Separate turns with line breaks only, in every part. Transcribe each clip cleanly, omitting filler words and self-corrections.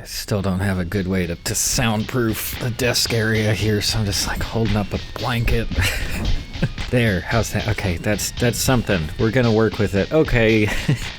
I still don't have a good way to soundproof the desk area here, so I'm just like holding up a blanket. There, how's that? Okay, that's something. We're gonna work with it. Okay.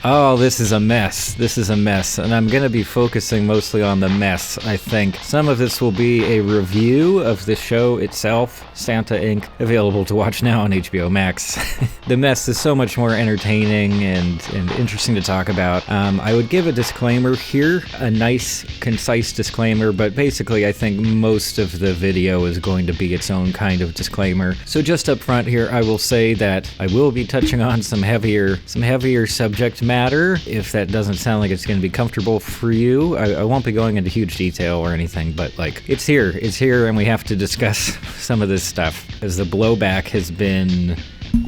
Oh, this is a mess. This is a mess, and I'm gonna be focusing mostly on the mess, I think. Some of this will be a review of the show itself, Santa Inc., available to watch now on HBO Max. The mess is so much more entertaining and interesting to talk about. I would give a disclaimer here, a nice, concise disclaimer, but basically I think most of the video is going to be its own kind of disclaimer. So just up front here, I will say that I will be touching on some heavier subject matter. If that doesn't sound like it's going to be comfortable for you, I won't be going into huge detail or anything, but like it's here, and we have to discuss some of this stuff as the blowback has been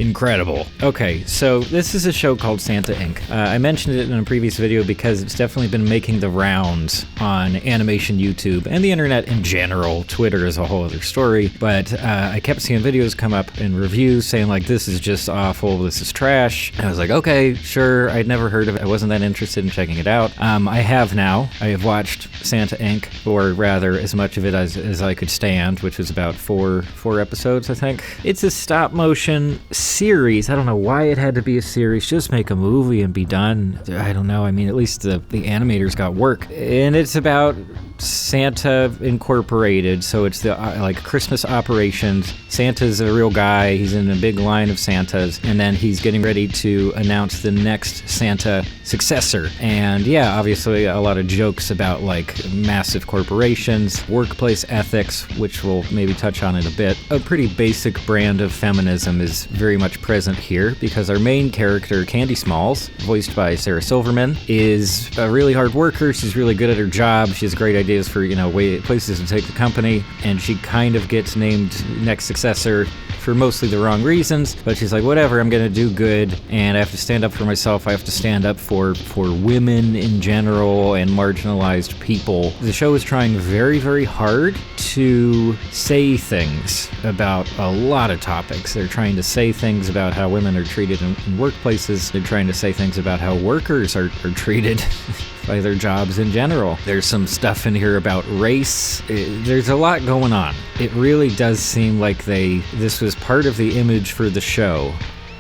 incredible. Okay, so this is a show called Santa Inc. I mentioned it in a previous video because it's definitely been making the rounds on animation YouTube and the internet in general. Twitter is a whole other story, but I kept seeing videos come up in reviews saying like, this is just awful, this is trash. I was like, okay, sure, I'd never heard of it. I wasn't that interested in checking it out. I have now. I have watched Santa Inc., or rather as much of it as I could stand, which was about four episodes, I think. It's a stop motion series. I don't know why it had to be a series. Just make a movie and be done. I don't know. I mean, at least the animators got work. And it's about Santa Incorporated, so it's the like Christmas operations. Santa's a real guy. He's in a big line of Santas, and then he's getting ready to announce the next Santa successor. And yeah, obviously a lot of jokes about like massive corporations, workplace ethics, which we'll maybe touch on in a bit. A pretty basic brand of feminism is very much present here because our main character, Candy Smalls, voiced by Sarah Silverman, is a really hard worker. She's really good at her job. She has great ideas for, places to take the company, and she kind of gets named next successor for mostly the wrong reasons, but she's like, whatever, I'm gonna do good, and I have to stand up for myself. I have to stand up for women in general and marginalized people. The show is trying very, very hard to say things about a lot of topics. They're trying to say things about how women are treated in workplaces. They're trying to say things about how workers are treated by their jobs in general. There's some stuff in here about race. There's a lot going on. It really does seem like this was part of the image for the show,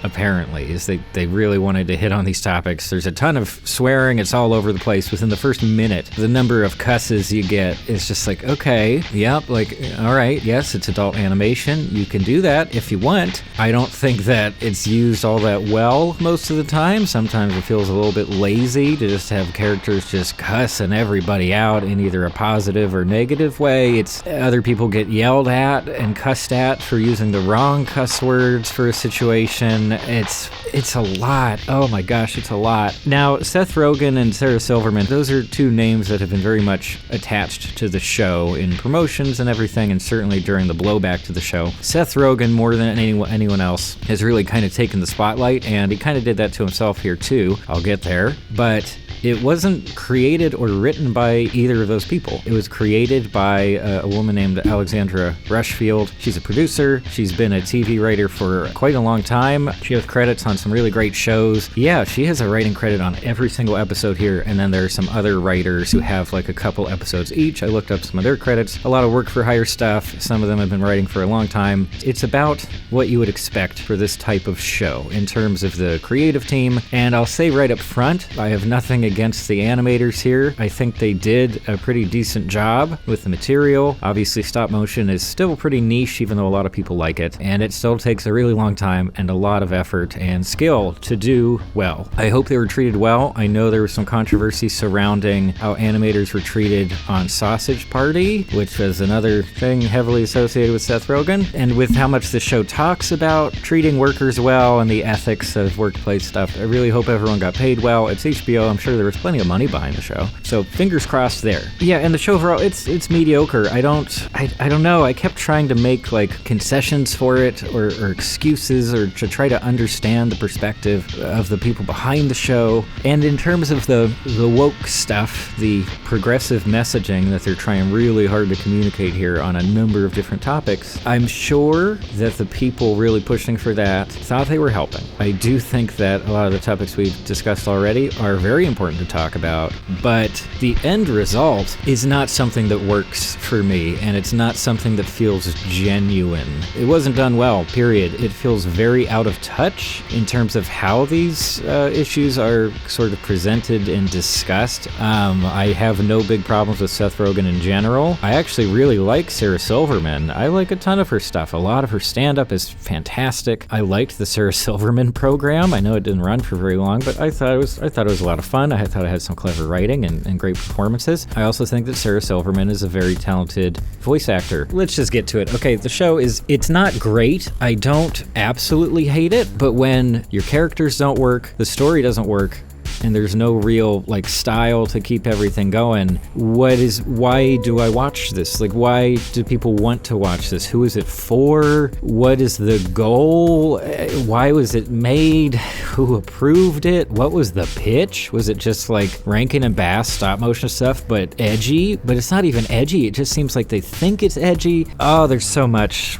apparently, is they really wanted to hit on these topics. There's a ton of swearing. It's all over the place. Within the first minute, the number of cusses you get is just like, okay, yep, like, all right, yes, it's adult animation. You can do that if you want. I don't think that it's used all that well most of the time. Sometimes it feels a little bit lazy to just have characters just cussing everybody out in either a positive or negative way. It's other people get yelled at and cussed at for using the wrong cuss words for a situation. It's a lot. Oh my gosh, it's a lot. Now, Seth Rogen and Sarah Silverman, those are two names that have been very much attached to the show in promotions and everything, and certainly during the blowback to the show. Seth Rogen, more than anyone else, has really kind of taken the spotlight, and he kind of did that to himself here too. I'll get there. But it wasn't created or written by either of those people. It was created by a woman named Alexandra Rushfield. She's a producer. She's been a TV writer for quite a long time. She has credits on some really great shows. Yeah, she has a writing credit on every single episode here, and then there are some other writers who have like a couple episodes each. I looked up some of their credits. A lot of work for hire stuff. Some of them have been writing for a long time. It's about what you would expect for this type of show in terms of the creative team, and I'll say right up front, I have nothing against the animators here. I think they did a pretty decent job with the material. Obviously, stop motion is still pretty niche, even though a lot of people like it, and it still takes a really long time and a lot of effort and skill to do well. I hope they were treated well. I know there was some controversy surrounding how animators were treated on Sausage Party, which was another thing heavily associated with Seth Rogen, and with how much the show talks about treating workers well and the ethics of workplace stuff. I really hope everyone got paid well. It's HBO. I'm sure there was plenty of money behind the show, so fingers crossed there. Yeah, and the show overall, it's mediocre. I don't know. I kept trying to make like concessions for it or excuses or to try to understand the perspective of the people behind the show. And in terms of the woke stuff, the progressive messaging that they're trying really hard to communicate here on a number of different topics, I'm sure that the people really pushing for that thought they were helping. I do think that a lot of the topics we've discussed already are very important important to talk about, but the end result is not something that works for me, and it's not something that feels genuine. It wasn't done well, period. It feels very out of touch in terms of how these issues are sort of presented and discussed. I have no big problems with Seth Rogen in general. I actually really like Sarah Silverman. I like a ton of her stuff. A lot of her stand-up is fantastic. I liked the Sarah Silverman program. I know it didn't run for very long, but I thought it was a lot of fun. I thought it had some clever writing and great performances. I also think that Sarah Silverman is a very talented voice actor. Let's just get to it. Okay, the show it's not great. I don't absolutely hate it, but when your characters don't work, the story doesn't work, and there's no real style to keep everything going, why do I watch this? Why do people want to watch this? Who is it for? What is the goal? Why was it made? Who approved it? What was the pitch? Was it just Rankin and Bass stop motion stuff, but edgy? But it's not even edgy. It just seems like they think it's edgy. Oh, there's so much.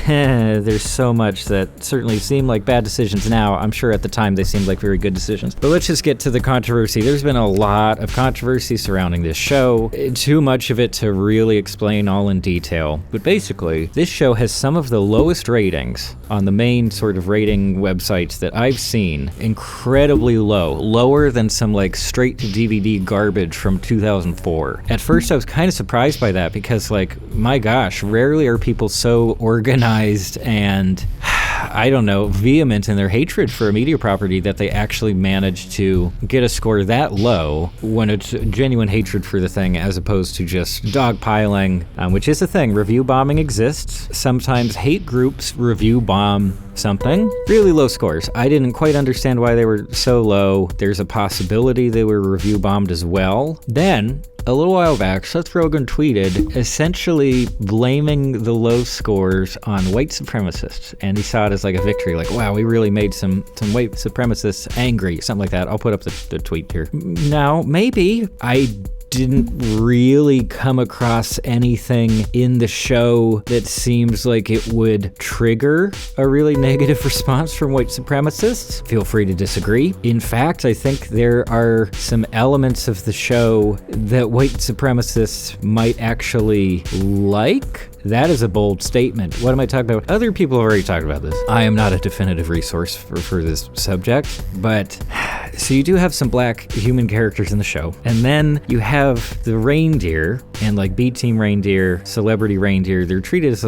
There's so much that certainly seem like bad decisions now. I'm sure at the time they seemed like very good decisions. But let's just get to the controversy. There's been a lot of controversy surrounding this show. Too much of it to really explain all in detail. But basically, this show has some of the lowest ratings on the main sort of rating websites that I've seen. Incredibly low. Lower than some straight to DVD garbage from 2004. At first I was kind of surprised by that because my gosh, rarely are people so organized and I don't know, vehement in their hatred for a media property that they actually manage to get a score that low when it's genuine hatred for the thing as opposed to just dogpiling, which is a thing. Review bombing exists. Sometimes hate groups review bomb something. Really low scores. I didn't quite understand why they were so low. There's a possibility they were review bombed as well. Then, a little while back, Seth Rogen tweeted essentially blaming the low scores on white supremacists, and he saw it as a victory, wow, we really made some white supremacists angry, something like that. I'll put up the tweet here. Now, maybe I didn't really come across anything in the show that seems like it would trigger a really negative response from white supremacists. Feel free to disagree. In fact, I think there are some elements of the show that white supremacists might actually like. That is a bold statement. What am I talking about? Other people have already talked about this. I am not a definitive resource for this subject, but so you do have some black human characters in the show, and then you have the reindeer and B-team reindeer, celebrity reindeer. They're treated as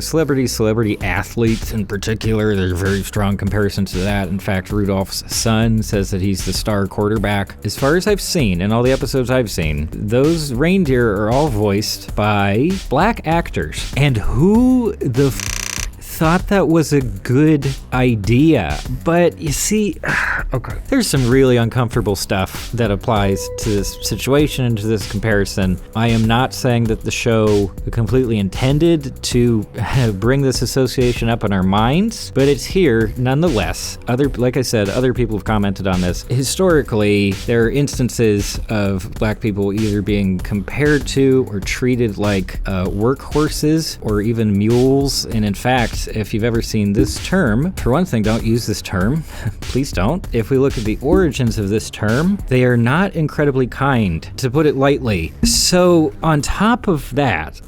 celebrity athletes in particular. There's a very strong comparison to that. In fact, Rudolph's son says that he's the star quarterback. As far as I've seen, in all the episodes I've seen, those reindeer are all voiced by black actors. And who the thought that was a good idea? But you see, okay, there's some really uncomfortable stuff that applies to this situation and to this comparison. I am not saying that the show completely intended to bring this association up in our minds, but it's here nonetheless. Like I said, other people have commented on this. Historically, there are instances of black people either being compared to or treated like workhorses or even mules, and in fact, if you've ever seen this term, for one thing, don't use this term. Please don't. If we look at the origins of this term, they are not incredibly kind, to put it lightly. So on top of that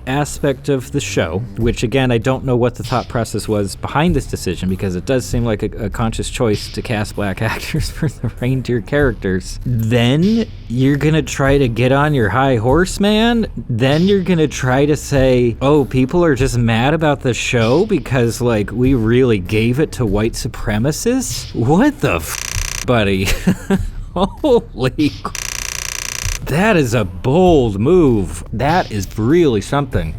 aspect of the show, which again, I don't know what the thought process was behind this decision, because it does seem like a conscious choice to cast black actors for the reindeer characters, then you're gonna try to get on your high horse, man? Then you're gonna try to say, oh, people are just mad about the show because we really gave it to white supremacists? What the buddy? Holy that is a bold move. That is really something.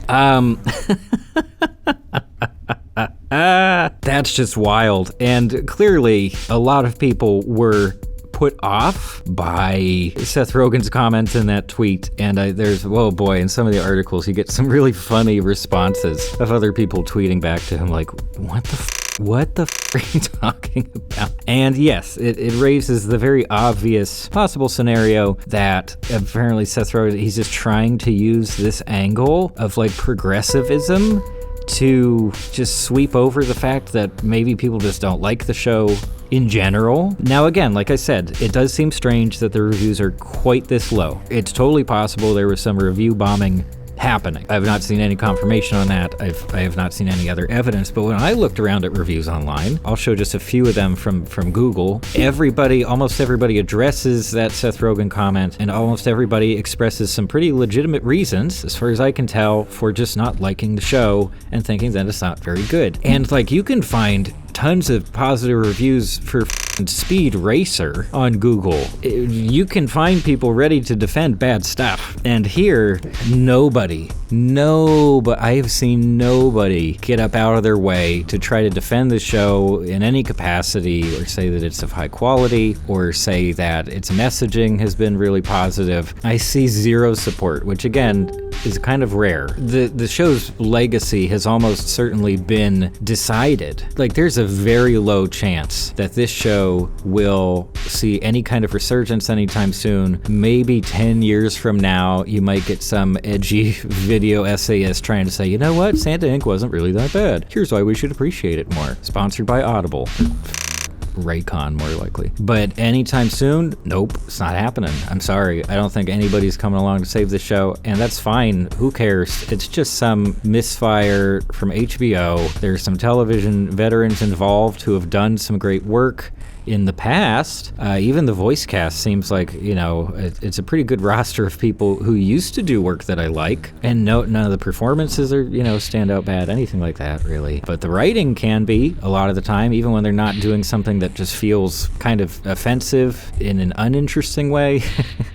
That's just wild. And clearly a lot of people were put off by Seth Rogen's comments in that tweet, and there's, oh boy, in some of the articles you get some really funny responses of other people tweeting back to him what the are you talking about? And yes, it raises the very obvious possible scenario that apparently Seth Rogen, he's just trying to use this angle of progressivism to just sweep over the fact that maybe people just don't like the show in general. Now again, like I said, it does seem strange that the reviews are quite this low. It's totally possible there was some review bombing happening. I've not seen any confirmation on that. I have not seen any other evidence, but when I looked around at reviews online, I'll show just a few of them from Google. Almost everybody addresses that Seth Rogen comment, and almost everybody expresses some pretty legitimate reasons, as far as I can tell, for just not liking the show and thinking that it's not very good. And like, you can find tons of positive reviews for Speed Racer on Google. You can find people ready to defend bad stuff. And here, I have seen nobody get up out of their way to try to defend the show in any capacity, or say that it's of high quality, or say that its messaging has been really positive. I see zero support, which again is kind of rare. The show's legacy has almost certainly been decided. Like, there's a very low chance that this show will see any kind of resurgence anytime soon. Maybe 10 years from now, you might get some edgy video essayist trying to say, you know what, Santa Inc. wasn't really that bad. Here's why we should appreciate it more. Sponsored by Audible. Raycon, more likely. But anytime soon, nope, it's not happening. I'm sorry. I don't think anybody's coming along to save the show, and that's fine. Who cares? It's just some misfire from HBO. There's some television veterans involved who have done some great work in the past. Even the voice cast seems like, it's a pretty good roster of people who used to do work that I like. And none of the performances are, stand out bad, anything like that, really. But the writing can be, a lot of the time, even when they're not doing something that just feels kind of offensive in an uninteresting way.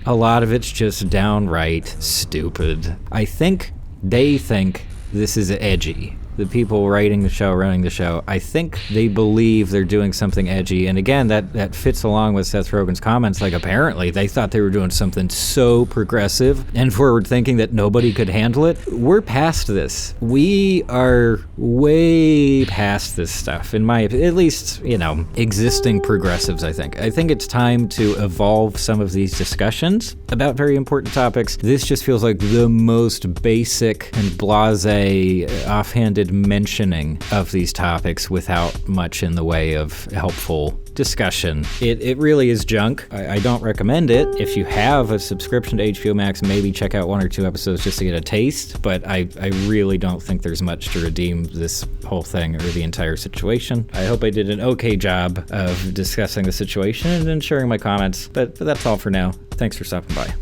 A lot of it's just downright stupid. I think they think this is edgy. The people writing the show, running the show, I think they believe they're doing something edgy. And again, that fits along with Seth Rogen's comments. Like, apparently they thought they were doing something so progressive and forward thinking that nobody could handle it. We're past this. We are way past this stuff, in my, at least, existing progressives, I think. I think it's time to evolve some of these discussions about very important topics. This just feels like the most basic and blasé, offhanded mentioning of these topics without much in the way of helpful discussion. It really is junk. I don't recommend it. If you have a subscription to HBO Max, maybe check out 1 or 2 episodes just to get a taste, but I really don't think there's much to redeem this whole thing or the entire situation. I hope I did an okay job of discussing the situation and sharing my comments, but that's all for now. Thanks for stopping by.